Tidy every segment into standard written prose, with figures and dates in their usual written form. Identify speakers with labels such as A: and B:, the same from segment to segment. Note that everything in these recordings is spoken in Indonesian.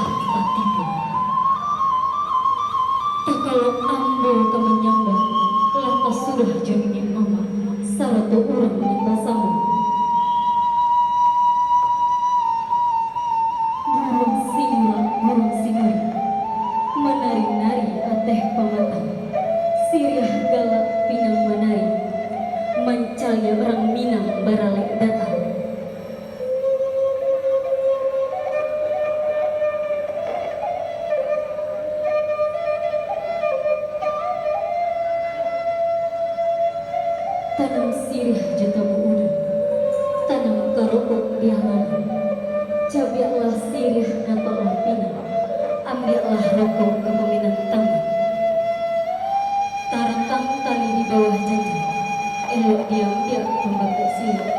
A: patimu. Tak kalau ambil ke menyambah, lantas sudah jadi mama, saratu orang menyembah sama. Burung singur, menari-nari ateh pamatang, siriah galak pinang menari, mancalnya orang Minang baralek datang. Tanam sirih juta buuda, tanam karokok diangan, cabiaklah sirih natoklah pinang, ambillah rokok ke peminang taman. Tarakang tali di bawah janjang, elok diam dia pembakuk sirih.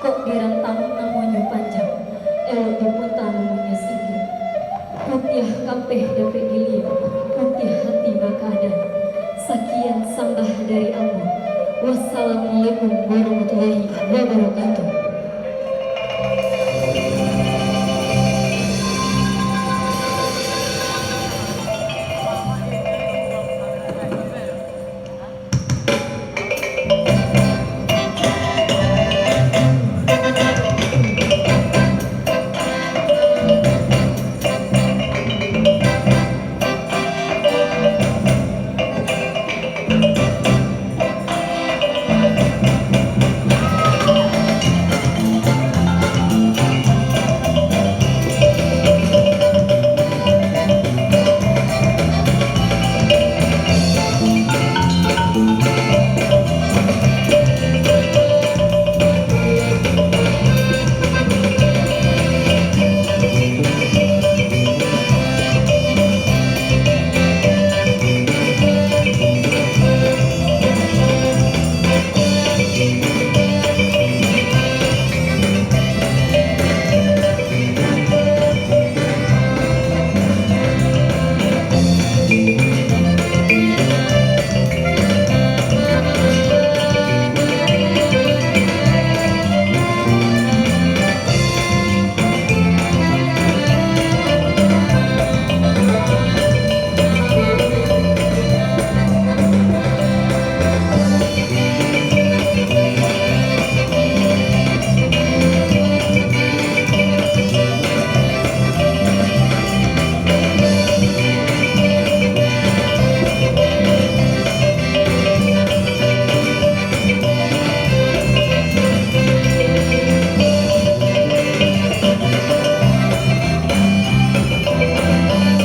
A: Kok dirantang namanya panjang, elok diputar namanya sihir. Putih kapeh dapat dilihat, putih hati bakadan. Sekian sambah dari Allah. Wassalamualaikum warahmatullahi wabarakatuh.